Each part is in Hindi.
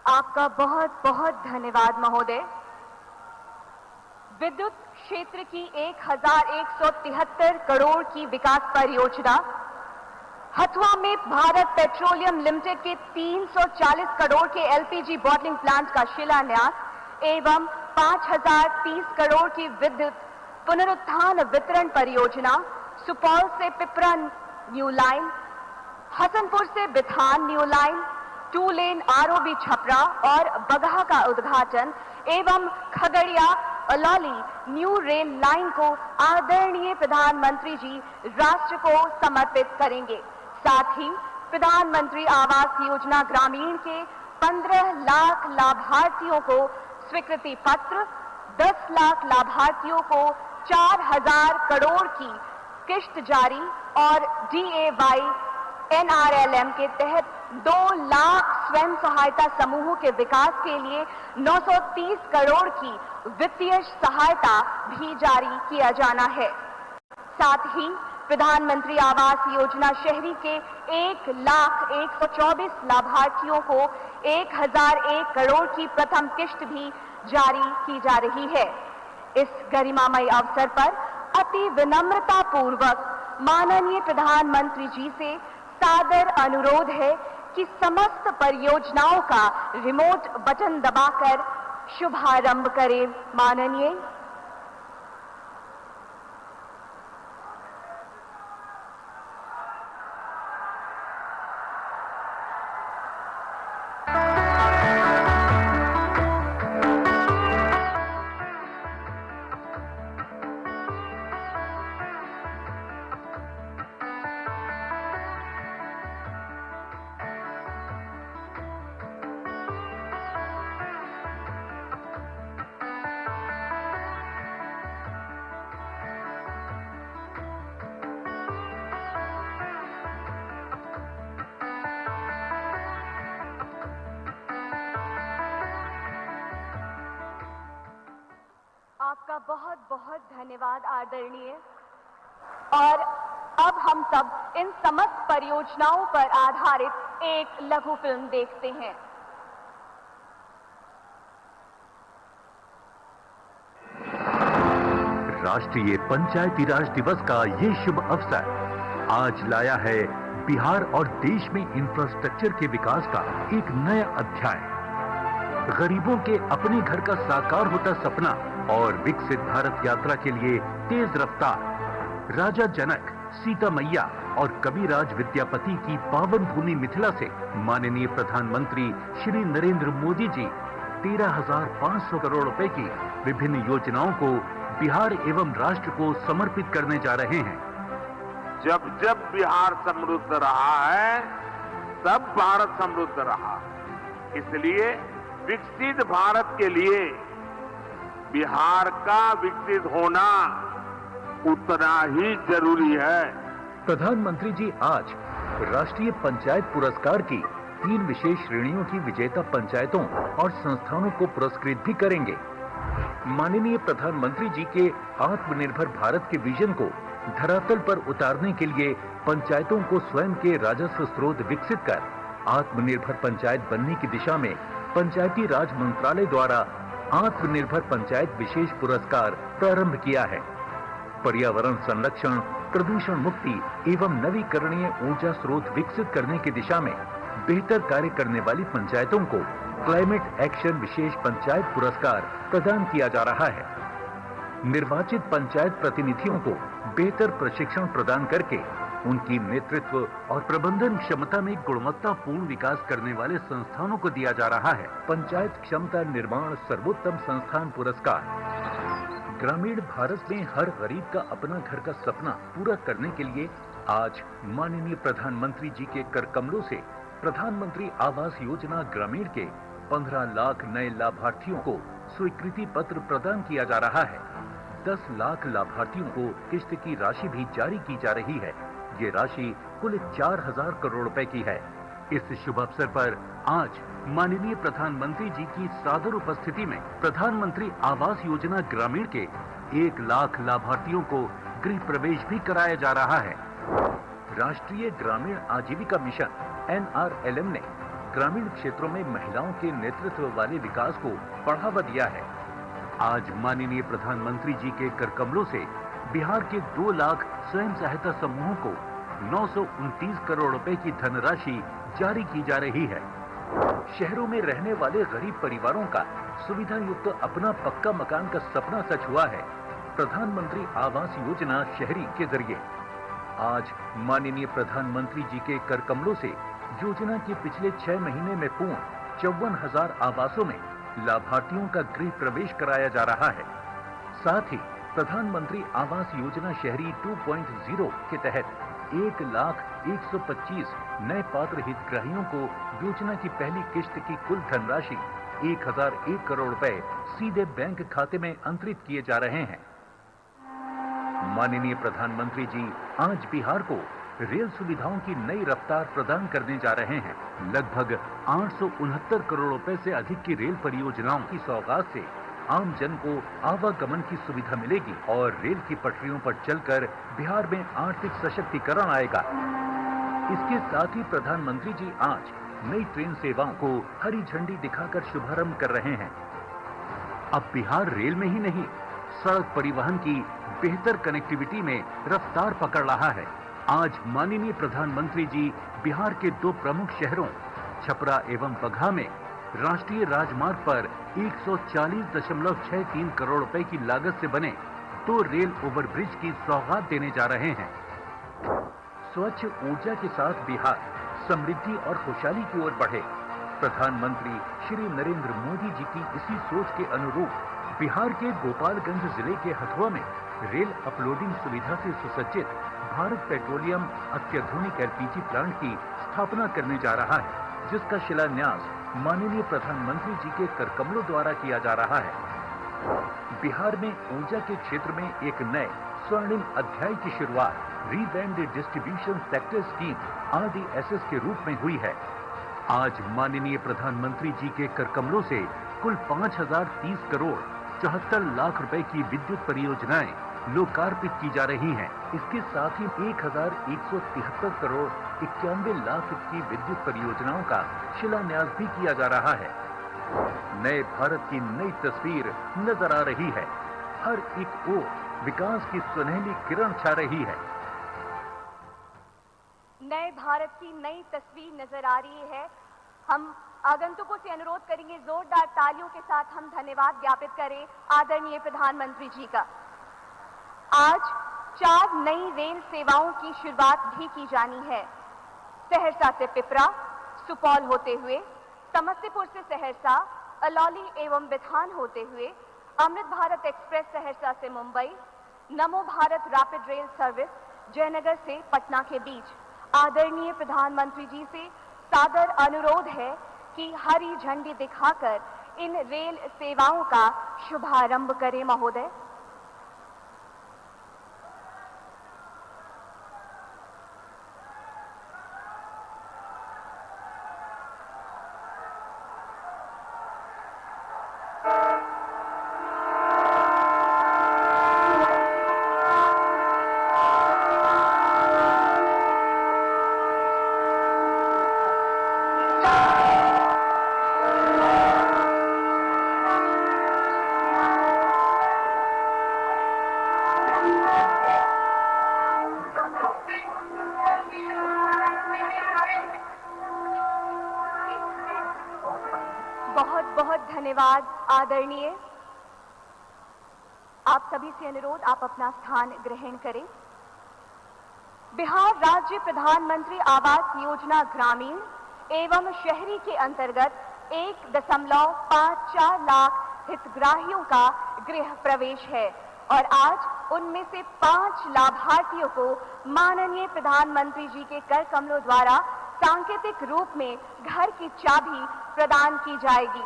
आपका बहुत बहुत धन्यवाद महोदय। विद्युत क्षेत्र की 1173 करोड़ की विकास परियोजना, हथुआ में भारत पेट्रोलियम लिमिटेड के 340 करोड़ के एलपीजी बॉटलिंग प्लांट का शिलान्यास एवं 5030 करोड़ की विद्युत पुनरुत्थान वितरण परियोजना, सुपौल से पिपरा न्यू लाइन, हसनपुर से बिथान न्यू लाइन, 2 लेन आरओबी छपरा और बगहा का उद्घाटन एवं Khagaria Alauli new rail line को आदरणीय प्रधानमंत्री जी राष्ट्र को समर्पित करेंगे। साथ ही प्रधानमंत्री आवास योजना ग्रामीण के 15 लाख लाभार्थियों को स्वीकृति पत्र, 10 लाख लाभार्थियों को 4000 करोड़ की किश्त जारी और DAY NRLM के तहत 2 लाख स्वयं सहायता समूहों के विकास के लिए 930 करोड़ की वित्तीय सहायता भी जारी किया जाना है। साथ ही प्रधानमंत्री आवास योजना शहरी के 1,124,000 लाभार्थियों को 1001 करोड़ की प्रथम किश्त भी जारी की जा रही है। इस गरिमामय अवसर पर अति विनम्रता पूर्वक माननीय प्रधानमंत्री जी से सादर अनुरोध है कि समस्त परियोजनाओं का रिमोट बटन दबाकर शुभारंभ करें। माननीय। आपका बहुत बहुत धन्यवाद आदरणीय। और अब हम सब इन समस्त परियोजनाओं पर आधारित एक लघु फिल्म देखते हैं। राष्ट्रीय पंचायती राज दिवस का ये शुभ अवसर आज लाया है बिहार और देश में इंफ्रास्ट्रक्चर के विकास का एक नया अध्याय। गरीबों के अपने घर का साकार होता सपना और विकसित भारत यात्रा के लिए तेज रफ्तार राजा जनक, सीता मैया और कविराज विद्यापति की पावन भूमि मिथिला से माननीय प्रधानमंत्री श्री नरेंद्र मोदी जी 13,500 करोड़ रुपए की विभिन्न योजनाओं को बिहार एवं राष्ट्र को समर्पित करने जा रहे हैं। जब जब बिहार समृद्ध रहा है, तब भारत समृद्ध रहा। इसलिए विकसित भारत के लिए बिहार का विकसित होना उतना ही जरूरी है। प्रधानमंत्री जी आज राष्ट्रीय पंचायत पुरस्कार की 3 विशेष श्रेणियों की विजेता पंचायतों और संस्थानों को पुरस्कृत भी करेंगे। माननीय प्रधानमंत्री जी के आत्मनिर्भर भारत के विजन को धरातल पर उतारने के लिए पंचायतों को स्वयं के राजस्व स्रोत विकसित कर आत्मनिर्भर पंचायत बनने की दिशा में पंचायती राज मंत्रालय द्वारा आत्मनिर्भर पंचायत विशेष पुरस्कार प्रारंभ किया है। पर्यावरण संरक्षण, प्रदूषण मुक्ति एवं नवीकरणीय ऊर्जा स्रोत विकसित करने की दिशा में बेहतर कार्य करने वाली पंचायतों को क्लाइमेट एक्शन विशेष पंचायत पुरस्कार प्रदान किया जा रहा है। निर्वाचित पंचायत प्रतिनिधियों को बेहतर प्रशिक्षण प्रदान करके उनकी नेतृत्व और प्रबंधन क्षमता में गुणवत्तापूर्ण विकास करने वाले संस्थानों को दिया जा रहा है पंचायत क्षमता निर्माण सर्वोत्तम संस्थान पुरस्कार। ग्रामीण भारत में हर गरीब का अपना घर का सपना पूरा करने के लिए आज माननीय प्रधानमंत्री जी के कर कमलों से प्रधानमंत्री आवास योजना ग्रामीण के 15 लाख नए लाभार्थियों को स्वीकृति पत्र प्रदान किया जा रहा है। 10 लाख लाभार्थियों को किश्त की राशि भी जारी की जा रही है। ये राशि कुल 4,000 करोड़ रुपए की है। इस शुभ अवसर पर आज माननीय प्रधानमंत्री जी की सादर उपस्थिति में प्रधानमंत्री आवास योजना ग्रामीण के 1 लाख लाभार्थियों को गृह प्रवेश भी कराया जा रहा है। राष्ट्रीय ग्रामीण आजीविका मिशन NRLM ने ग्रामीण क्षेत्रों में महिलाओं के नेतृत्व वाले विकास को बढ़ावा दिया है। आज माननीय प्रधानमंत्री जी के कर कमलों से बिहार के 2 लाख स्वयं सहायता समूहों को 929 करोड़ रुपए की धनराशि जारी की जा रही है। शहरों में रहने वाले गरीब परिवारों का सुविधा युक्त अपना पक्का मकान का सपना सच हुआ है प्रधानमंत्री आवास योजना शहरी के जरिए। आज माननीय प्रधानमंत्री जी के कर कमलों से योजना के पिछले 6 महीने में पूर्ण 54,000 आवासों में लाभार्थियों का गृह प्रवेश कराया जा रहा है। साथ ही प्रधानमंत्री आवास योजना शहरी 2.0 के तहत 1,125 नए पात्र हितग्राहियों को योजना की पहली किश्त की कुल धनराशि 1,001 करोड़ रुपए सीधे बैंक खाते में अंतरित किए जा रहे हैं। माननीय प्रधानमंत्री जी आज बिहार को रेल सुविधाओं की नई रफ्तार प्रदान करने जा रहे हैं। लगभग 869 करोड़ रुपए से अधिक की रेल परियोजनाओं की सौगात से आम जन को आवागमन की सुविधा मिलेगी और रेल की पटरियों पर चलकर बिहार में आर्थिक सशक्तिकरण आएगा। इसके साथ ही प्रधानमंत्री जी आज नई ट्रेन सेवाओं को हरी झंडी दिखाकर शुभारंभ कर रहे हैं। अब बिहार रेल में ही नहीं, सड़क परिवहन की बेहतर कनेक्टिविटी में रफ्तार पकड़ रहा है। आज माननीय प्रधानमंत्री जी बिहार के 2 प्रमुख शहरों छपरा एवं बगहा में राष्ट्रीय राजमार्ग पर 140.63 करोड़ रुपए की लागत से बने 2 रेल ओवरब्रिज की सौगात देने जा रहे हैं। स्वच्छ ऊर्जा के साथ बिहार समृद्धि और खुशहाली की ओर बढ़े, प्रधानमंत्री श्री नरेंद्र मोदी जी की इसी सोच के अनुरूप बिहार के गोपालगंज जिले के हथुआ में रेल अपलोडिंग सुविधा से सुसज्जित भारत पेट्रोलियम अत्याधुनिक एलपीजी प्लांट की स्थापना करने जा रहा है, जिसका शिलान्यास माननीय प्रधानमंत्री जी के कर कमलों द्वारा किया जा रहा है। बिहार में ऊर्जा के क्षेत्र में एक नए स्वर्णिम अध्याय की शुरुआत revamped distribution sector scheme RDSS के रूप में हुई है। आज माननीय प्रधानमंत्री जी के कर कमलों से कुल 5,030 करोड़ 74 लाख रुपए की विद्युत परियोजनाएं लोकार्पित की जा रही हैं। इसके साथ ही 1,173 करोड़ 91 लाख की विद्युत परियोजनाओं का शिलान्यास भी किया जा रहा है। नए भारत की नई तस्वीर नजर आ रही है। हर एक ओर विकास की सुनहली किरण छा रही है। नए भारत की नई तस्वीर नजर आ रही है। हम आगंतुकों से अनुरोध करेंगे जोरदार तालियों के साथ हम धन्यवाद ज्ञापित करें आदरणीय प्रधानमंत्री जी का। आज 4 नई रेल सेवाओं की शुरुआत भी की जानी है। सहरसा से पिपरा, सुपौल होते हुए, समस्तीपुर से सहरसा, अलौली एवं बिथान होते हुए अमृत भारत एक्सप्रेस सहरसा से मुंबई, नमो Bharat rapid rail service Jaynagar से पटना के बीच। आदरणीय प्रधानमंत्री जी से सादर अनुरोध है कि हरी झंडी दिखाकर इन रेल सेवाओं का शुभारंभ करें महोदय। बहुत बहुत धन्यवाद आदरणीय। आप सभी से अनुरोध, आप अपना स्थान ग्रहण करें। बिहार राज्य प्रधानमंत्री आवास योजना ग्रामीण एवं शहरी के अंतर्गत 1.54 लाख हितग्राहियों का गृह प्रवेश है और आज उनमें से 5 लाभार्थियों को माननीय प्रधानमंत्री जी के कर कमलों द्वारा सांकेतिक रूप में घर की चाबी प्रदान की जाएगी।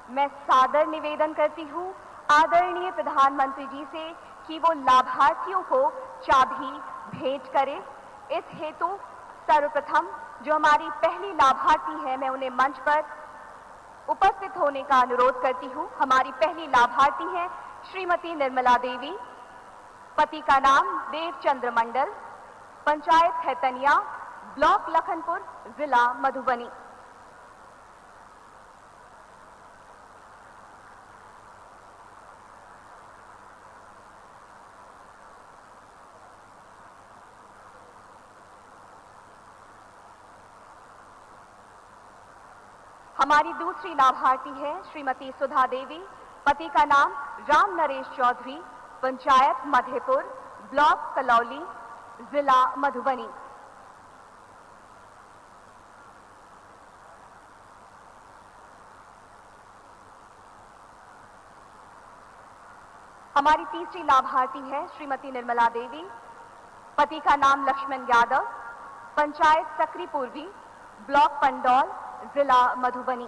मैं सादर निवेदन करती हूँ आदरणीय प्रधानमंत्री जी से कि वो लाभार्थियों को चाबी भेंट करें। इस हेतु सर्वप्रथम जो हमारी पहली लाभार्थी है, मैं उन्हें मंच पर उपस्थित होने का अनुरोध करती हूँ। हमारी पहली लाभार्थी हैं श्रीमती निर्मला देवी, पति का नाम देवचंद्र मंडल, पंचायत खैतनिया, ब्लॉक लखनपुर, जिला मधुबनी। हमारी दूसरी लाभार्थी है श्रीमती सुधा देवी, पति का नाम राम नरेश चौधरी, पंचायत मधेपुर, ब्लॉक कलौली, जिला मधुबनी। हमारी तीसरी लाभार्थी है श्रीमती निर्मला देवी, पति का नाम लक्ष्मण यादव, पंचायत सकरी पूर्वी, ब्लॉक पंडौल, जिला मधुबनी।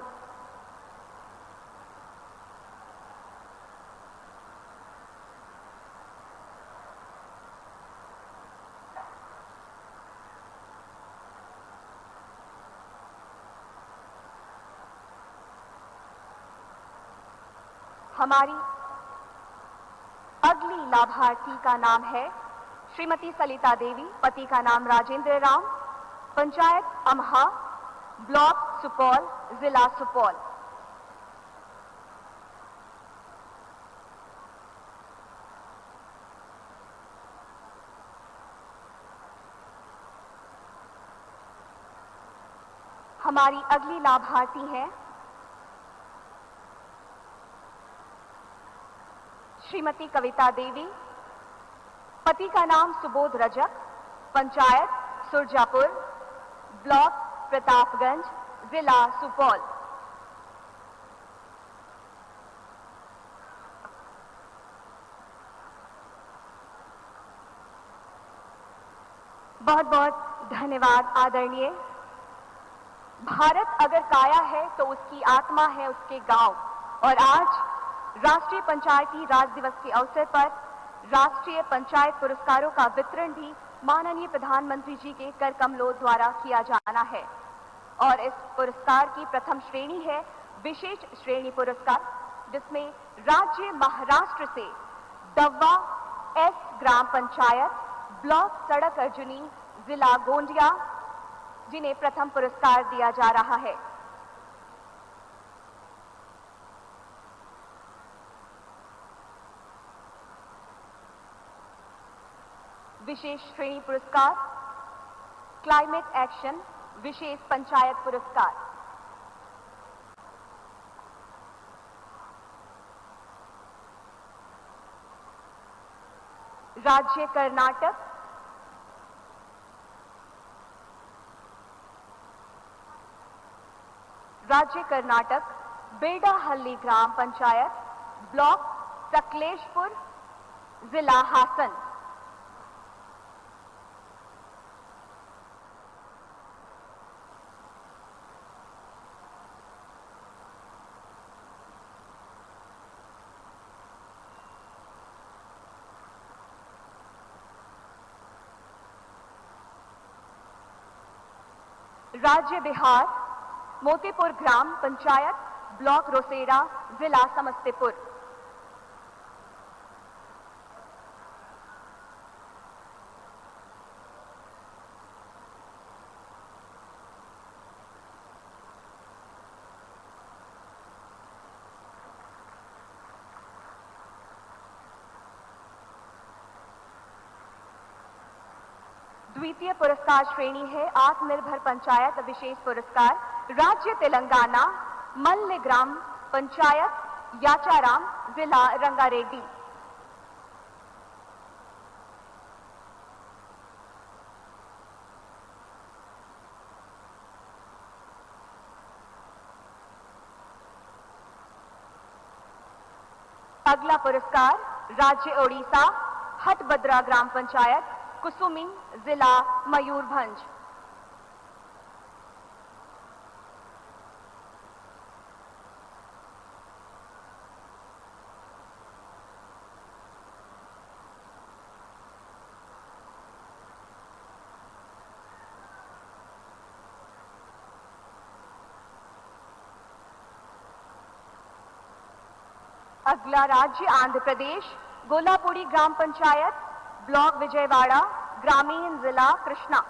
हमारी अगली लाभार्थी का नाम है श्रीमती सलिता देवी, पति का नाम राजेंद्र राम, पंचायत अमहा, ब्लॉक सुपौल, जिला सुपौल। हमारी अगली लाभार्थी हैं श्रीमती कविता देवी, पति का नाम सुबोध रजक, पंचायत सुरजापुर, ब्लॉक प्रतापगंज, जिला सुपौल। बहुत बहुत धन्यवाद आदरणीय। भारत अगर काया है तो उसकी आत्मा है उसके गांव, और आज राष्ट्रीय पंचायती राज दिवस के अवसर पर राष्ट्रीय पंचायत पुरस्कारों का वितरण भी माननीय प्रधानमंत्री जी के कर कमलों द्वारा किया जाना है। और इस पुरस्कार की प्रथम श्रेणी है विशेष श्रेणी पुरस्कार, जिसमें राज्य महाराष्ट्र से दव्वा एस ग्राम पंचायत, ब्लॉक सड़क अर्जुनी, जिला गोंदिया, जिन्हें प्रथम पुरस्कार दिया जा रहा है। विशेष श्रेणी पुरस्कार क्लाइमेट एक्शन विशेष पंचायत पुरस्कार। राज्य कर्नाटक, राज्य कर्नाटक बेडाहल्ली ग्राम पंचायत, ब्लॉक सकलेशपुर, जिला हासन। राज्य बिहार मोतीपुर ग्राम पंचायत, ब्लॉक रोसेरा, जिला समस्तीपुर। द्वितीय पुरस्कार श्रेणी है आत्मनिर्भर पंचायत विशेष पुरस्कार, राज्य तेलंगाना, मल्ल ग्राम पंचायत, याचाराम, जिला रंगारेड्डी। अगला पुरस्कार राज्य ओडिशा, हटबद्रा ग्राम पंचायत, कुसुमी, जिला मयूरभंज। अगला राज्य आंध्र प्रदेश, गोलापुरी ग्राम पंचायत, ब्लॉक विजयवाड़ा, ग्रामीण, जिला कृष्णा।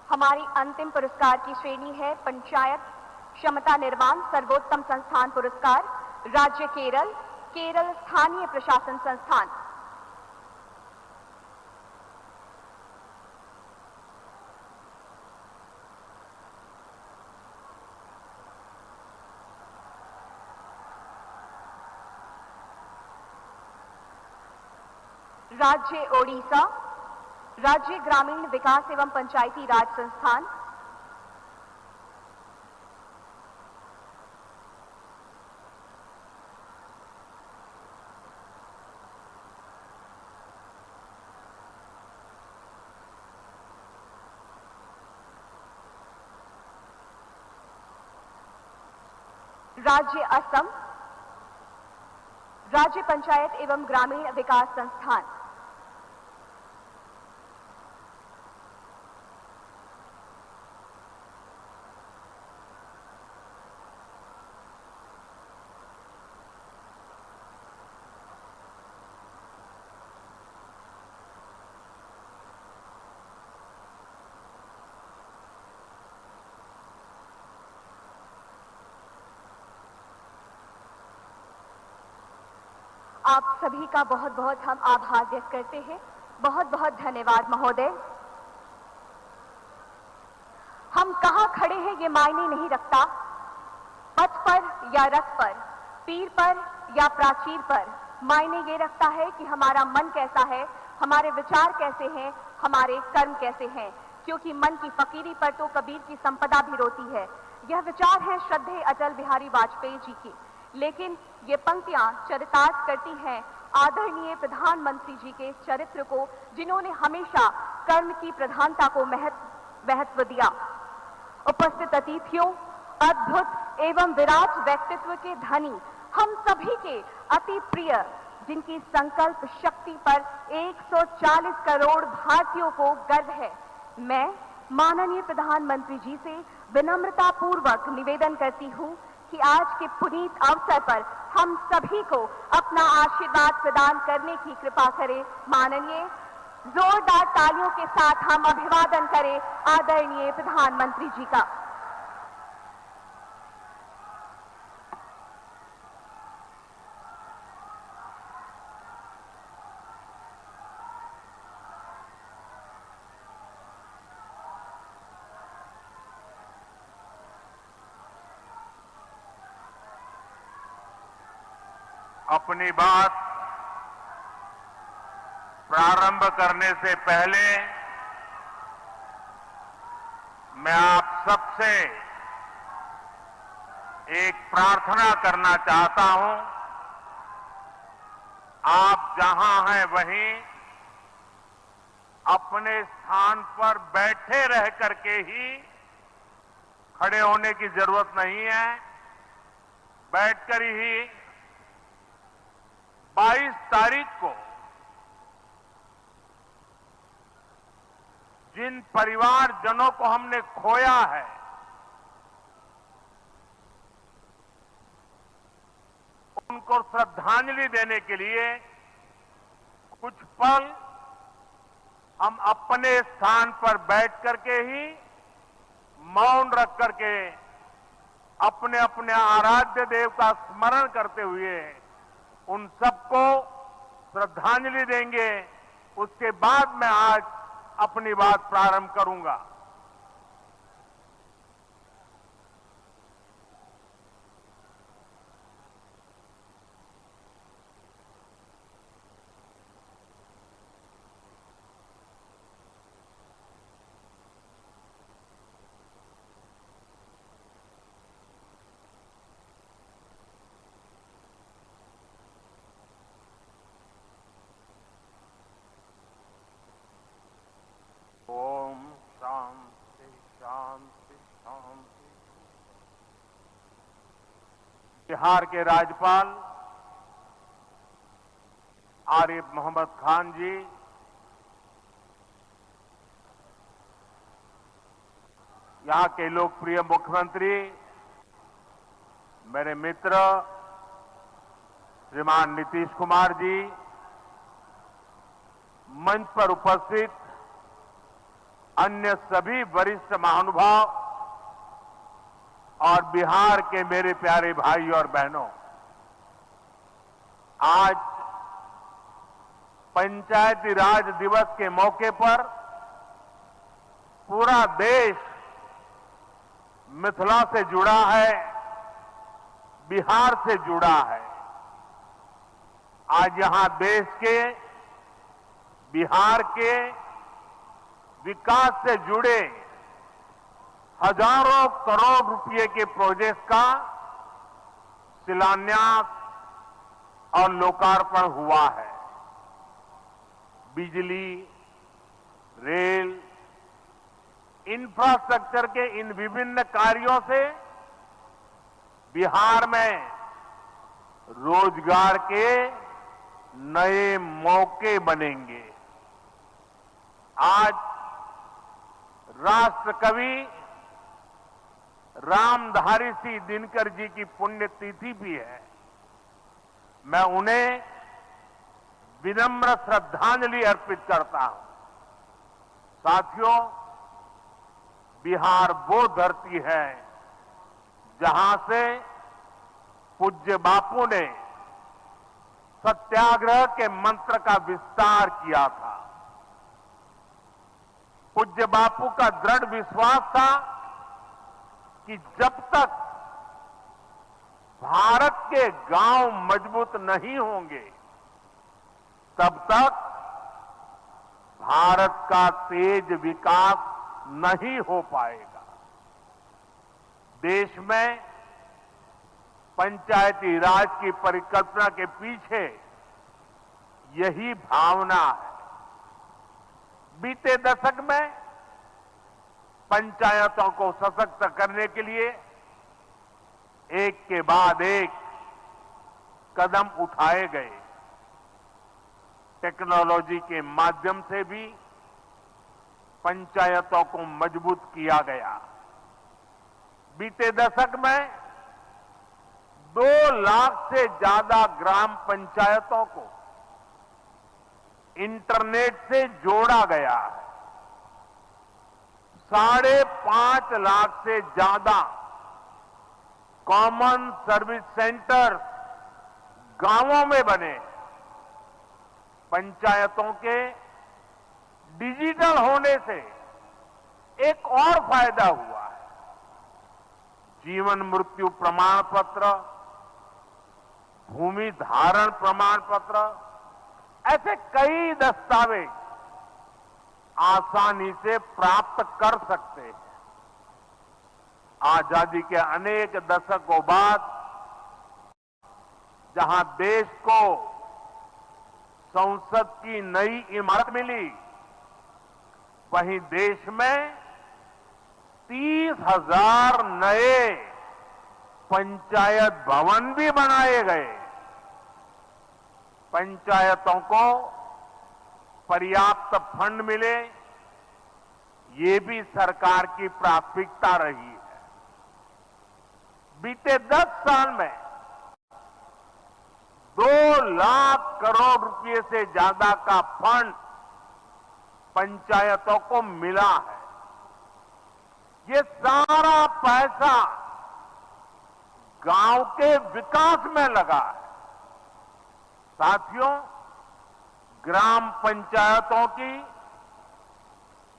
हमारी अंतिम पुरस्कार की श्रेणी है पंचायत क्षमता निर्माण सर्वोत्तम संस्थान पुरस्कार, राज्य केरल, केरल स्थानीय प्रशासन संस्थान। राज्य ओडिशा, राज्य ग्रामीण विकास एवं पंचायती राज संस्थान। राज्य असम, राज्य पंचायत एवं ग्रामीण विकास संस्थान। आप सभी का बहुत बहुत हम आभार व्यक्त करते हैं। बहुत बहुत धन्यवाद महोदय। हम कहां खड़े हैं ये मायने नहीं रखता, पथ पर या रथ पर, पीर पर या प्राचीर पर। मायने ये रखता है कि हमारा मन कैसा है, हमारे विचार कैसे हैं, हमारे कर्म कैसे हैं। क्योंकि मन की फकीरी पर तो कबीर की संपदा भी रोती है। यह विचार है श्रद्धेय अटल बिहारी वाजपेयी जी की। लेकिन ये पंक्तियां चरितार्थ करती हैं आदरणीय प्रधानमंत्री जी के चरित्र को, जिन्होंने हमेशा कर्म की प्रधानता को महत्व दिया। उपस्थित अतिथियों, अद्भुत एवं विराट व्यक्तित्व के धनी हम सभी के अति प्रिय, जिनकी संकल्प शक्ति पर 140 करोड़ भारतीयों को गर्व है, मैं माननीय प्रधानमंत्री जी से विनम्रता पूर्वक निवेदन करती हूं कि आज के पुनीत अवसर पर हम सभी को अपना आशीर्वाद प्रदान करने की कृपा करें। माननीय, जोरदार तालियों के साथ हम अभिवादन करें आदरणीय प्रधानमंत्री जी का। अपनी बात प्रारंभ करने से पहले मैं आप सबसे एक प्रार्थना करना चाहता हूं। आप जहां हैं वहीं अपने स्थान पर बैठे रह करके ही, खड़े होने की जरूरत नहीं है, बैठकर ही 22 तारीख को जिन परिवारजनों को हमने खोया है, उनको श्रद्धांजलि देने के लिए कुछ पल हम अपने स्थान पर बैठ करके ही मौन रख करके अपने अपने आराध्य देव का स्मरण करते हुए उन सबको श्रद्धांजलि देंगे। उसके बाद मैं आज अपनी बात प्रारंभ करूंगा। ओम शांति शांति शांति। बिहार के राज्यपाल आरिफ मोहम्मद खान जी, यहां के लोकप्रिय मुख्यमंत्री मेरे मित्र श्रीमान नीतीश कुमार जी, मंच पर उपस्थित अन्य सभी वरिष्ठ महानुभाव और बिहार के मेरे प्यारे भाई और बहनों, आज पंचायती राज दिवस के मौके पर पूरा देश मिथिला से जुड़ा है, बिहार से जुड़ा है। आज यहां देश के, बिहार के विकास से जुड़े हजारों करोड़ रुपए के प्रोजेक्ट का शिलान्यास और लोकार्पण हुआ है। बिजली, रेल, इंफ्रास्ट्रक्चर के इन विभिन्न कार्यों से बिहार में रोजगार के नए मौके बनेंगे। आज राष्ट्र कवि रामधारी सिंह दिनकर जी की पुण्यतिथि भी है। मैं उन्हें विनम्र श्रद्धांजलि अर्पित करता हूं। साथियों, बिहार वो धरती है जहां से पूज्य बापू ने सत्याग्रह के मंत्र का विस्तार किया था। पूज्य बापू का दृढ़ विश्वास था कि जब तक भारत के गांव मजबूत नहीं होंगे, तब तक भारत का तेज विकास नहीं हो पाएगा। देश में पंचायती राज की परिकल्पना के पीछे यही भावना है। बीते दशक में पंचायतों को सशक्त करने के लिए एक के बाद एक कदम उठाए गए। टेक्नोलॉजी के माध्यम से भी पंचायतों को मजबूत किया गया। बीते दशक में 2 लाख से ज्यादा ग्राम पंचायतों को इंटरनेट से जोड़ा गया है। 5.5 लाख से ज्यादा कॉमन सर्विस सेंटर गांवों में बने। पंचायतों के डिजिटल होने से एक और फायदा हुआ है। जीवन मृत्यु प्रमाण पत्र, भूमि धारण प्रमाण पत्र, ऐसे कई दस्तावेज आसानी से प्राप्त कर सकते हैं। आजादी के अनेक दशकों बाद जहां देश को संसद की नई इमारत मिली, वहीं देश में 30,000 नए पंचायत भवन भी बनाए गए। पंचायतों को पर्याप्त फंड मिले, ये भी सरकार की प्राथमिकता रही है। बीते 10 साल में 2 लाख करोड़ रुपए से ज्यादा का फंड पंचायतों को मिला है। ये सारा पैसा गांव के विकास में लगा है। साथियों, ग्राम पंचायतों की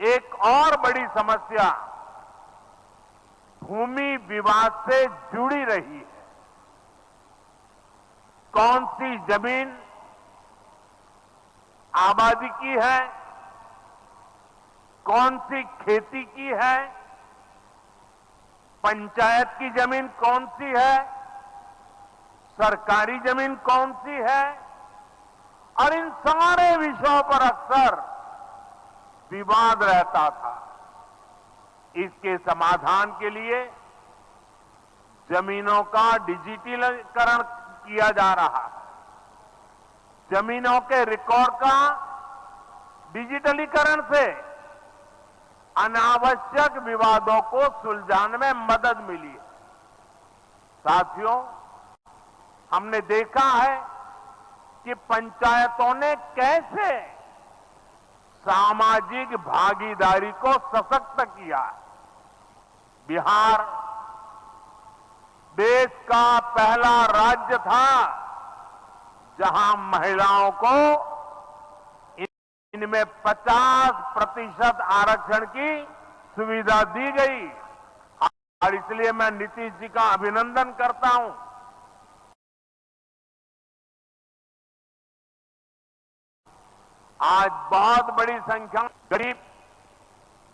एक और बड़ी समस्या भूमि विवाद से जुड़ी रही है। कौन सी जमीन आबादी की है, कौन सी खेती की है, पंचायत की जमीन कौन सी है, सरकारी जमीन कौन सी है, और इन सारे विषयों पर अक्सर विवाद रहता था। इसके समाधान के लिए जमीनों का डिजिटलीकरण किया जा रहा है। जमीनों के रिकॉर्ड का डिजिटलीकरण से अनावश्यक विवादों को सुलझाने में मदद मिली है। साथियों, हमने देखा है कि पंचायतों ने कैसे सामाजिक भागीदारी को सशक्त किया। बिहार देश का पहला राज्य था जहां महिलाओं को इनमें 50% आरक्षण की सुविधा दी गई और इसलिए मैं नीतीश जी का अभिनंदन करता हूं। आज बहुत बड़ी संख्या में गरीब,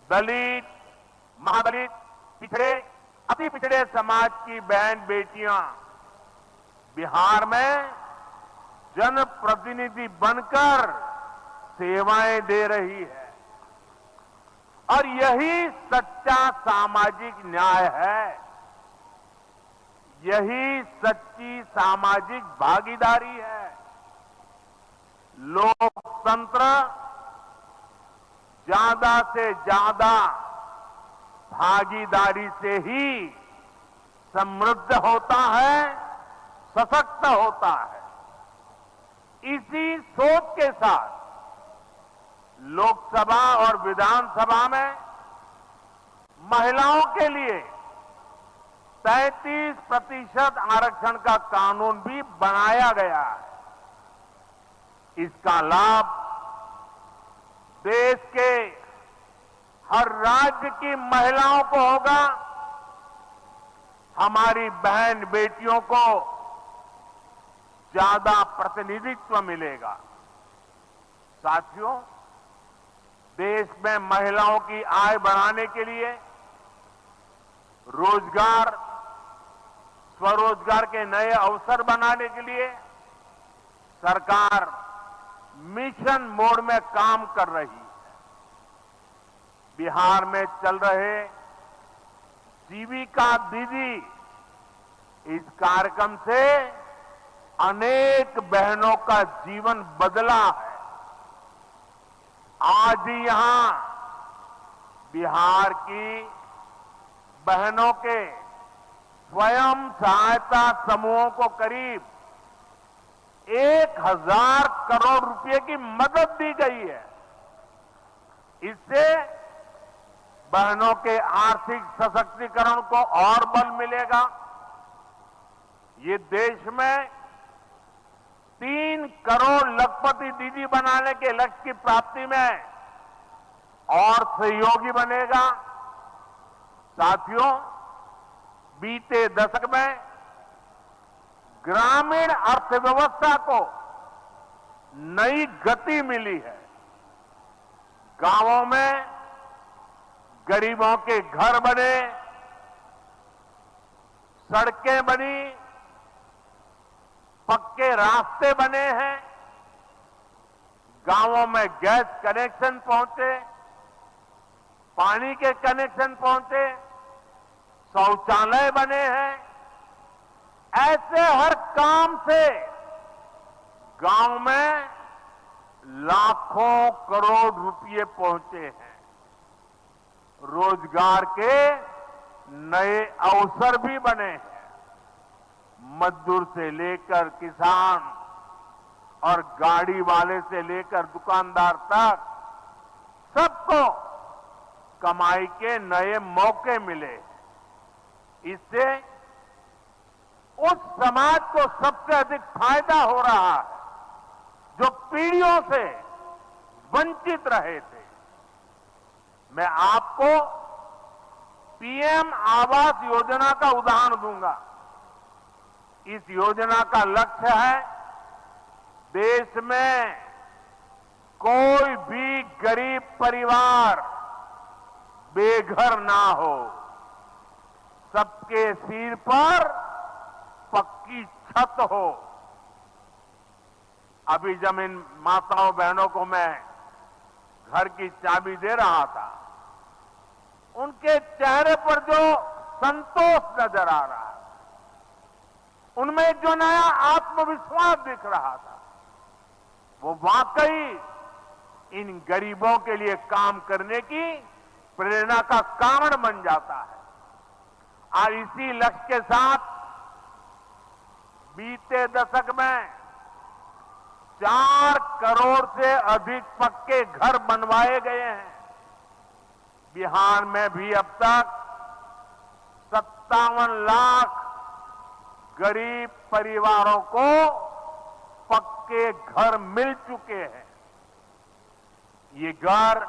दलित, महादलित, पिछड़े, अति पिछड़े समाज की बहन बेटियां बिहार में जनप्रतिनिधि बनकर सेवाएं दे रही है और यही सच्चा सामाजिक न्याय है, यही सच्ची सामाजिक भागीदारी है। लोकतंत्र ज्यादा से ज्यादा भागीदारी से ही समृद्ध होता है, सशक्त होता है। इसी सोच के साथ लोकसभा और विधानसभा में महिलाओं के लिए 33% आरक्षण का कानून भी बनाया गया है। इसका लाभ देश के हर राज्य की महिलाओं को होगा। हमारी बहन बेटियों को ज्यादा प्रतिनिधित्व मिलेगा। साथियों, देश में महिलाओं की आय बढ़ाने के लिए रोजगार, स्वरोजगार के नए अवसर बनाने के लिए सरकार मिशन मोड में काम कर रही है। बिहार में चल रहे जीविका दीदी इस कार्यक्रम से अनेक बहनों का जीवन बदला है। आज ही यहां बिहार की बहनों के स्वयं सहायता समूहों को करीब 1000 करोड़ रुपए की मदद दी गई है। इससे बहनों के आर्थिक सशक्तिकरण को और बल मिलेगा। ये देश में 3 करोड़ लखपति दीदी बनाने के लक्ष्य की प्राप्ति में और सहयोगी बनेगा। साथियों, बीते दशक में ग्रामीण अर्थव्यवस्था को नई गति मिली है। गांवों में गरीबों के घर बने, सड़कें बनी, पक्के रास्ते बने हैं, गांवों में गैस कनेक्शन पहुंचे, पानी के कनेक्शन पहुंचे, शौचालय बने हैं। ऐसे हर काम से गांव में लाखों करोड़ रुपए पहुंचे हैं। रोजगार के नए अवसर भी बने हैं। मजदूर से लेकर किसान और गाड़ी वाले से लेकर दुकानदार तक सबको कमाई के नए मौके मिले। इससे उस समाज को सबसे अधिक फायदा हो रहा है जो पीढ़ियों से वंचित रहे थे। मैं आपको पीएम आवास योजना का उदाहरण दूंगा। इस योजना का लक्ष्य है देश में कोई भी गरीब परिवार बेघर ना हो, सबके सिर पर पक्की छत हो। अभी जब इन माताओं बहनों को मैं घर की चाबी दे रहा था, उनके चेहरे पर जो संतोष नजर आ रहा है, उनमें जो नया आत्मविश्वास दिख रहा था, वो वाकई इन गरीबों के लिए काम करने की प्रेरणा का कारण बन जाता है। और इसी लक्ष्य के साथ बीते दशक में 4 करोड़ से अधिक पक्के घर बनवाए गए हैं। बिहार में भी अब तक 57 लाख गरीब परिवारों को पक्के घर मिल चुके हैं। ये घर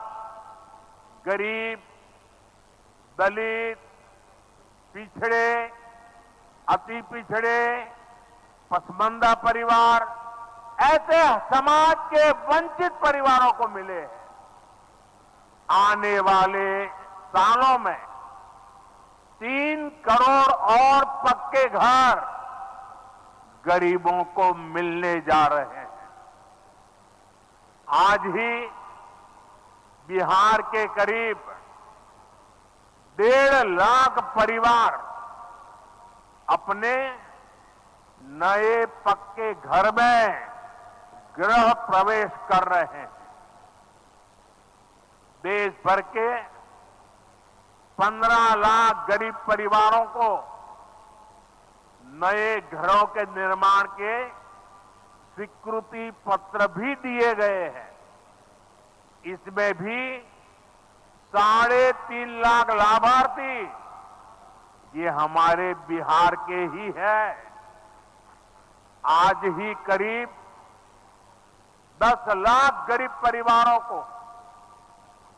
गरीब, दलित, पिछड़े, अति पिछड़े, पसमानदा परिवार, ऐसे समाज के वंचित परिवारों को मिले हैं। आने वाले सालों में 3 करोड़ और पक्के घर गरीबों को मिलने जा रहे हैं। आज ही बिहार के करीब 1.5 लाख परिवार अपने नए पक्के घर में गृह प्रवेश कर रहे हैं। देश भर के 15 लाख गरीब परिवारों को नए घरों के निर्माण के स्वीकृति पत्र भी दिए गए हैं। इसमें भी 3.5 लाख लाभार्थी ये हमारे बिहार के ही हैं। आज ही करीब 10 लाख गरीब परिवारों को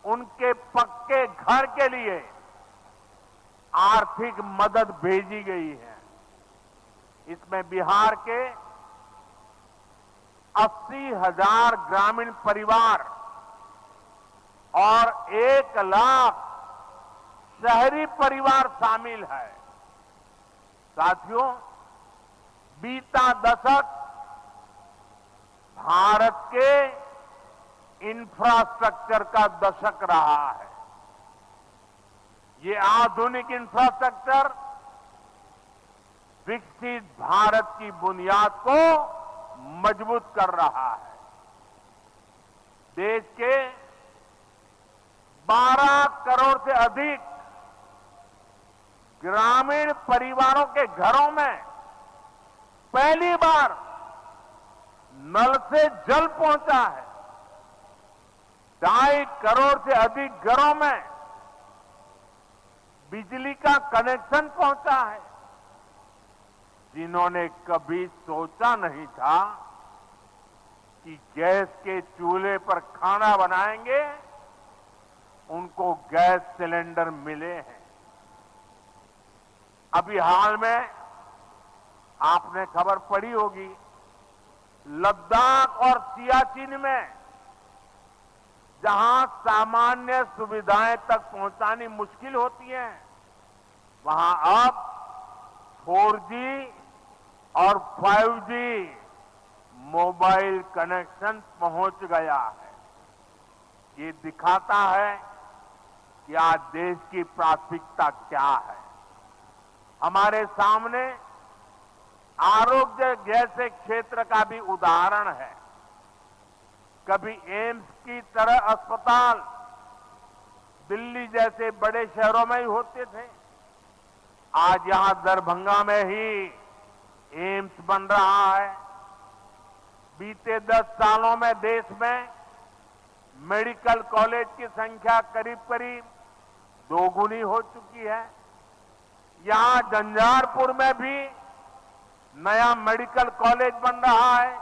उनके पक्के घर के लिए आर्थिक मदद भेजी गई है। इसमें बिहार के 80,000 ग्रामीण परिवार और 1 लाख शहरी परिवार शामिल है। साथियों, बीता दशक भारत के इंफ्रास्ट्रक्चर का दशक रहा है। ये आधुनिक इंफ्रास्ट्रक्चर विकसित भारत की बुनियाद को मजबूत कर रहा है। देश के 12 करोड़ से अधिक ग्रामीण परिवारों के घरों में पहली बार नल से जल पहुंचा है। 2.5 करोड़ से अधिक घरों में बिजली का कनेक्शन पहुंचा है। जिन्होंने कभी सोचा नहीं था कि गैस के चूल्हे पर खाना बनाएंगे, उनको गैस सिलेंडर मिले हैं। अभी हाल में आपने खबर पढ़ी होगी, लद्दाख और सियाचिन में जहां सामान्य सुविधाएं तक पहुंचानी मुश्किल होती हैं, वहां अब 4G और 5G मोबाइल कनेक्शन पहुंच गया है। ये दिखाता है कि आज देश की प्राथमिकता क्या है। हमारे सामने आरोग्य जैसे क्षेत्र का भी उदाहरण है। कभी एम्स की तरह अस्पताल दिल्ली जैसे बड़े शहरों में ही होते थे। आज यहां दरभंगा में ही एम्स बन रहा है। बीते 10 सालों में देश में मेडिकल कॉलेज की संख्या करीब करीब 2 गुनी हो चुकी है। यहां झंझारपुर में भी नया मेडिकल कॉलेज बन रहा है।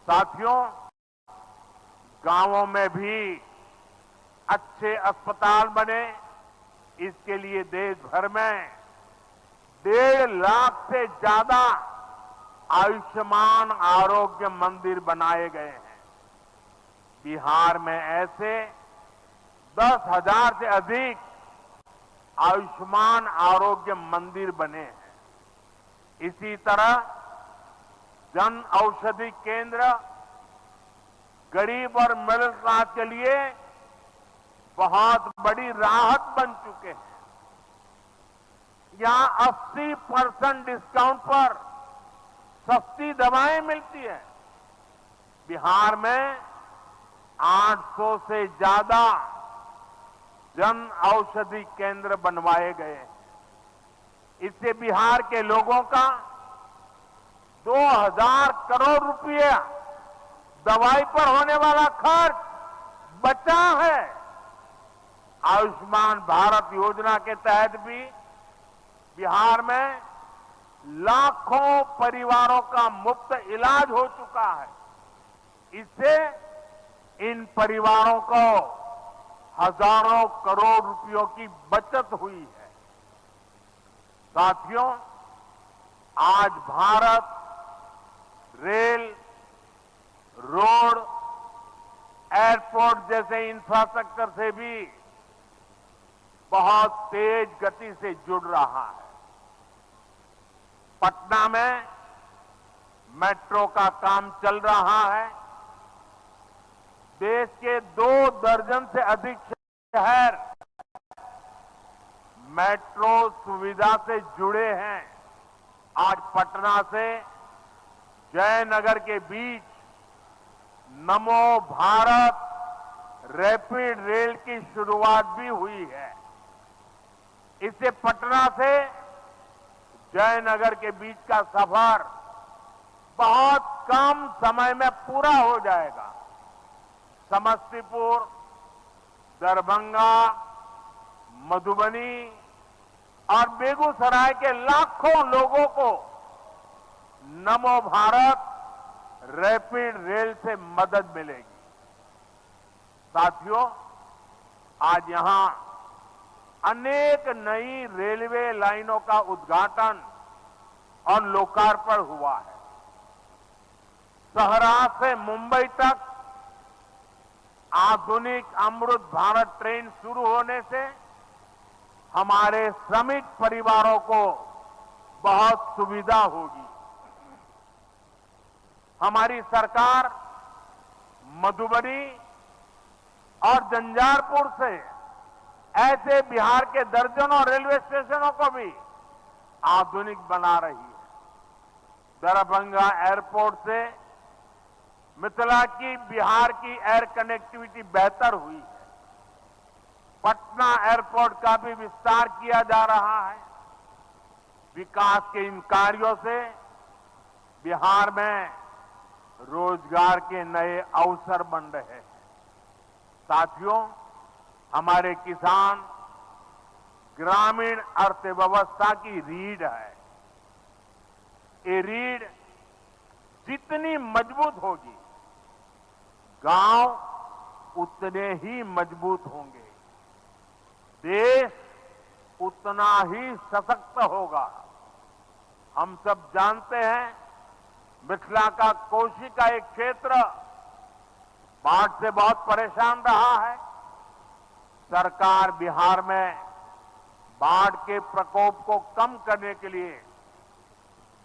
साथियों, गांवों में भी अच्छे अस्पताल बने, इसके लिए देश भर में 1.5 लाख से ज्यादा आयुष्मान आरोग्य मंदिर बनाए गए हैं। बिहार में ऐसे 10,000 से अधिक आयुष्मान आरोग्य मंदिर बने हैं। इसी तरह जन औषधि केंद्र गरीब और मिडिल क्लास के लिए बहुत बड़ी राहत बन चुके हैं। यहां 80% डिस्काउंट पर सस्ती दवाएं मिलती है। बिहार में 800 से ज्यादा जन औषधि केंद्र बनवाए गए हैं। इससे बिहार के लोगों का 2,000 करोड़ रुपया दवाई पर होने वाला खर्च बचा है। आयुष्मान भारत योजना के तहत भी बिहार में लाखों परिवारों का मुफ्त इलाज हो चुका है। इससे इन परिवारों को हजारों करोड़ रुपयों की बचत हुई है। साथियों, आज भारत रेल, रोड, एयरपोर्ट जैसे इंफ्रास्ट्रक्चर से भी बहुत तेज गति से जुड़ रहा है। पटना में मेट्रो का काम चल रहा है। देश के 2 दर्जन से अधिक शहर मेट्रो सुविधा से जुड़े हैं। आज पटना से जयनगर के बीच नमो भारत रैपिड रेल की शुरुआत भी हुई है। इससे पटना से जयनगर के बीच का सफर बहुत कम समय में पूरा हो जाएगा। समस्तीपुर, दरभंगा, मधुबनी और बेगूसराय के लाखों लोगों को नमो भारत रैपिड रेल से मदद मिलेगी। साथियों, आज यहां अनेक नई रेलवे लाइनों का उद्घाटन और लोकार्पण हुआ है। सहरा से मुंबई तक आधुनिक अमृत भारत ट्रेन शुरू होने से हमारे श्रमिक परिवारों को बहुत सुविधा होगी। हमारी सरकार मधुबनी और झंझारपुर से ऐसे बिहार के दर्जनों रेलवे स्टेशनों को भी आधुनिक बना रही है। दरभंगा एयरपोर्ट से मिथिला की बिहार की एयर कनेक्टिविटी बेहतर हुई है। पटना एयरपोर्ट का भी विस्तार किया जा रहा है। विकास के इन कार्यों से बिहार में रोजगार के नए अवसर बन रहे हैं। साथियों, हमारे किसान ग्रामीण अर्थव्यवस्था की रीढ़ है। ये रीढ़ जितनी मजबूत होगी, गांव उतने ही मजबूत होंगे, देश उतना ही सशक्त होगा। हम सब जानते हैं, मिथिला का कोशी का एक क्षेत्र बाढ़ से बहुत परेशान रहा है। सरकार बिहार में बाढ़ के प्रकोप को कम करने के लिए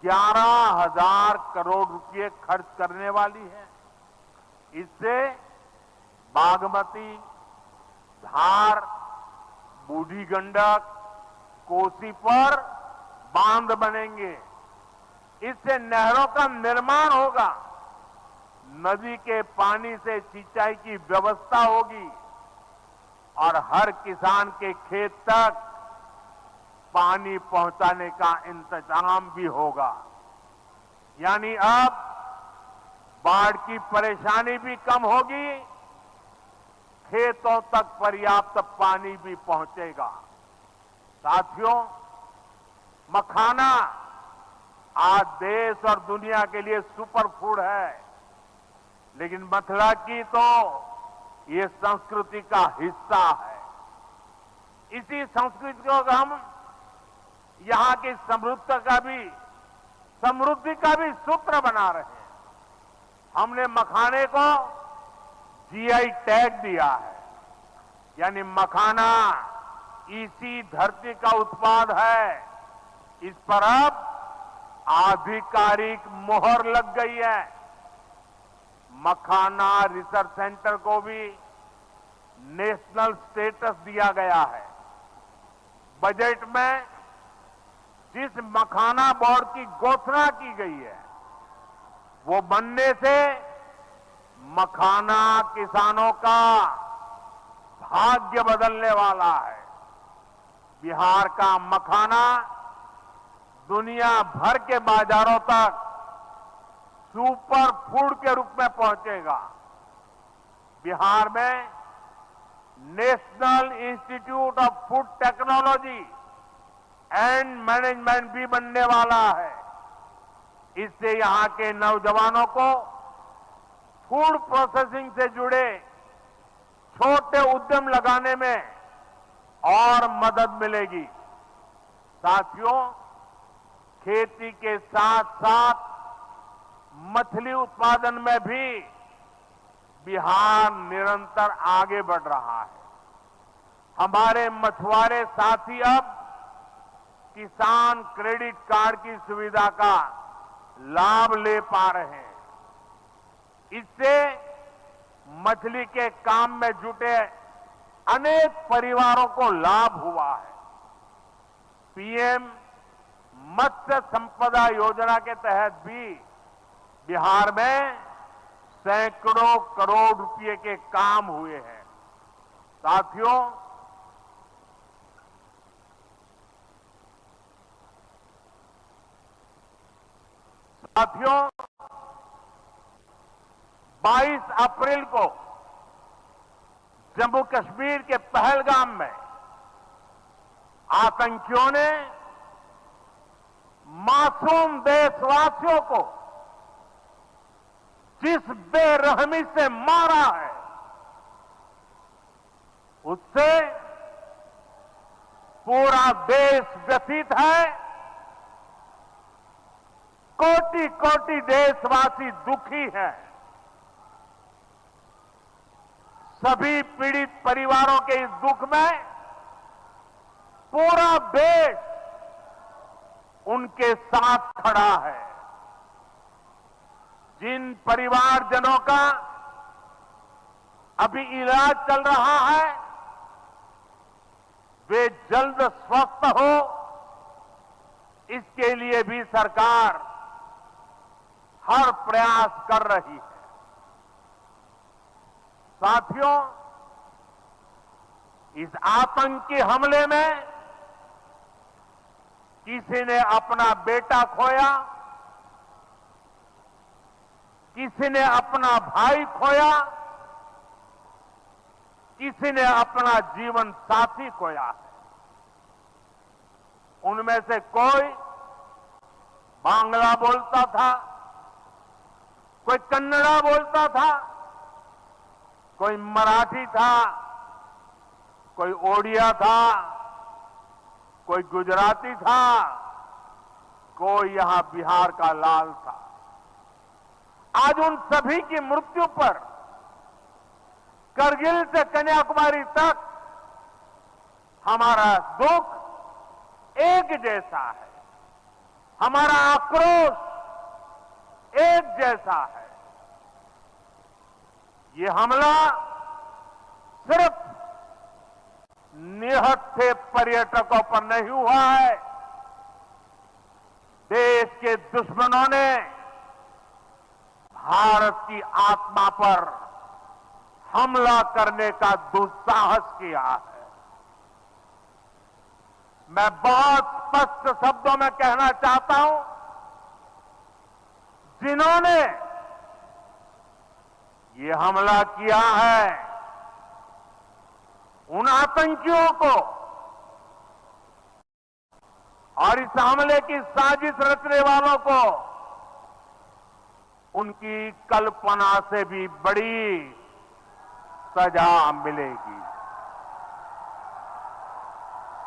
11,000 करोड़ रुपए खर्च करने वाली है। इससे बागमती, धार, बूढ़ी गंडक, कोसी पर बांध बनेंगे। इससे नहरों का निर्माण होगा, नदी के पानी से सिंचाई की व्यवस्था होगी और हर किसान के खेत तक पानी पहुंचाने का इंतजाम भी होगा। यानी अब बाढ़ की परेशानी भी कम होगी, खेतों तक पर्याप्त पानी भी पहुंचेगा। साथियों, मखाना आज देश और दुनिया के लिए सुपर फूड है, लेकिन मिथिला की तो ये संस्कृति का हिस्सा है। इसी संस्कृति को हम यहां की समृद्धि का भी सूत्र बना रहे हैं। हमने मखाने को जीआई टैग दिया है, यानी मखाना इसी धरती का उत्पाद है। इस पर अब आधिकारिक मोहर लग गई है। मखाना रिसर्च सेंटर को भी नेशनल स्टेटस दिया गया है। बजट में जिस मखाना बोर्ड की घोषणा की गई है, वो बनने से मखाना किसानों का भाग्य बदलने वाला है। बिहार का मखाना दुनिया भर के बाजारों तक सुपर फूड के रूप में पहुंचेगा। बिहार में national institute of food technology and management भी बनने वाला है। इससे यहां के नौजवानों को फूड प्रोसेसिंग से जुड़े छोटे उद्यम लगाने में और मदद मिलेगी। साथियों, खेती के साथ साथ मछली उत्पादन में भी बिहार निरंतर आगे बढ़ रहा है। हमारे मछुआरे साथी अब किसान क्रेडिट कार्ड की सुविधा का लाभ ले पा रहे हैं। इससे मछली के काम में जुटे अनेक परिवारों को लाभ हुआ है। पीएम मत्स्य संपदा योजना के तहत भी बिहार में सैकड़ों करोड़ रुपए के काम हुए हैं। साथियों, साथियों 22 अप्रैल को जम्मू कश्मीर के पहलगाम में आतंकियों ने मासूम देशवासियों को जिस बेरहमी से मारा है, उससे पूरा देश व्यथित है। कोटि कोटि देशवासी दुखी हैं। सभी पीड़ित परिवारों के इस दुख में पूरा देश उनके साथ खड़ा है। जिन परिवारजनों का अभी इलाज चल रहा है, वे जल्द स्वस्थ हो, इसके लिए भी सरकार हर प्रयास कर रही है। साथियों, इस आतंकी हमले में किसी ने अपना बेटा खोया, किसी ने अपना भाई खोया, किसी ने अपना जीवन साथी खोया है। उनमें से कोई बांग्ला बोलता था, कोई कन्नड़ा बोलता था, कोई मराठी था, कोई ओडिया था, कोई गुजराती था, कोई यहां बिहार का लाल था। आज उन सभी की मृत्यु पर करगिल से कन्याकुमारी तक हमारा दुख एक जैसा है, हमारा आक्रोश एक जैसा है। ये हमला सिर्फ निहत्थे पर्यटकों पर नहीं हुआ है। देश के दुश्मनों ने भारत की आत्मा पर हमला करने का दुस्साहस किया है। मैं बहुत स्पष्ट शब्दों में कहना चाहता हूं, जिन्होंने ये हमला किया है, उन आतंकियों को और इस हमले की साजिश रचने वालों को उनकी कल्पना से भी बड़ी सजा मिलेगी।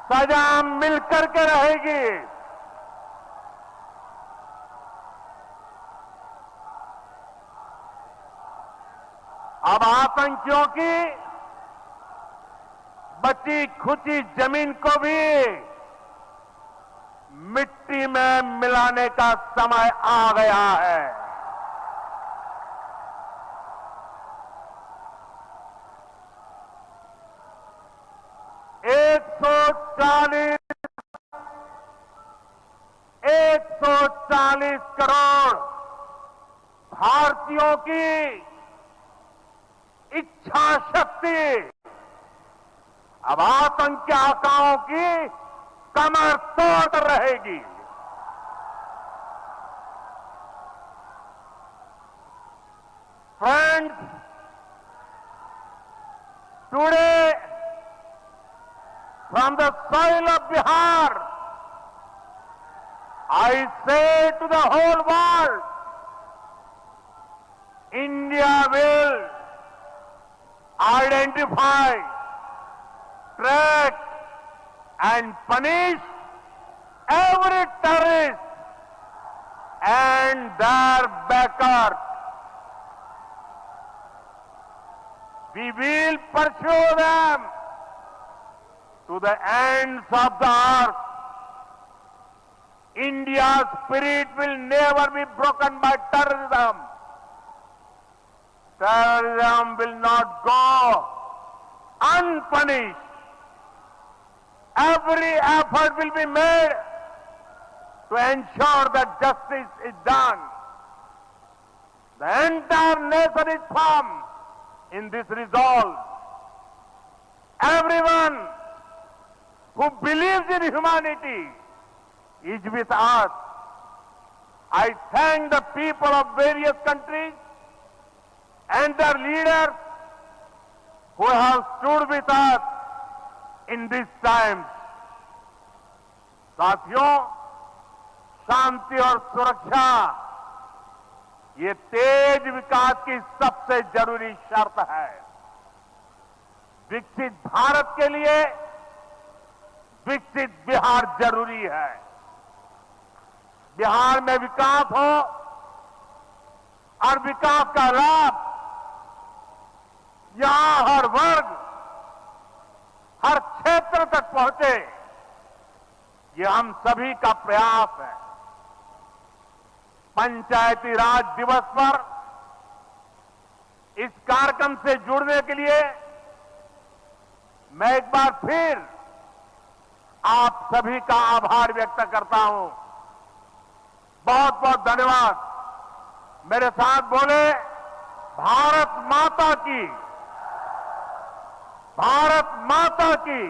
सजा मिलकर के रहेगी। अब आतंकियों की बची खुची जमीन को भी मिट्टी में मिलाने का समय आ गया है। 140 करोड़ भारतीयों की इच्छा शक्ति अब आतंकी आकाओं की कमर तोड़ रहेगी। Friends, today, from the soil of Bihar, I say to the whole world, India will identify, track, and punish every terrorist and their backers. We will pursue them to the ends of the earth. India's spirit will never be broken by terrorism. Terrorism will not go unpunished. Every effort will be made to ensure that justice is done. The entire nation is firm in this resolve. Everyone who believes in humanity is with us. I thank the people of various countries and their leaders who have stood with us in these times. साथियों, शांति और सुरक्षा ये तेज विकास की सबसे जरूरी शर्त है। विकसित भारत के लिए विकसित बिहार जरूरी है। बिहार में विकास हो और विकास का लाभ यहां हर वर्ग, हर क्षेत्र तक पहुंचे, ये हम सभी का प्रयास है। पंचायती राज दिवस पर इस कार्यक्रम से जुड़ने के लिए मैं एक बार फिर आप सभी का आभार व्यक्त करता हूं। बहुत बहुत धन्यवाद। मेरे साथ बोले, भारत माता की, भारत माता की,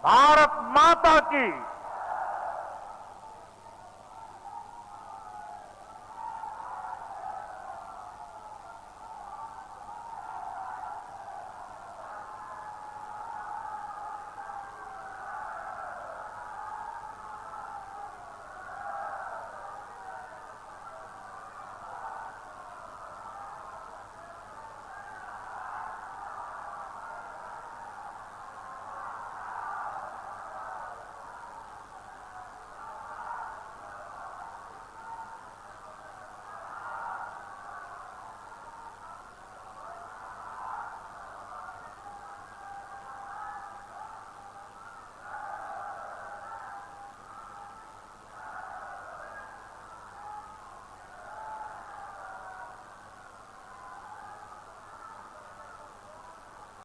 भारत माता की।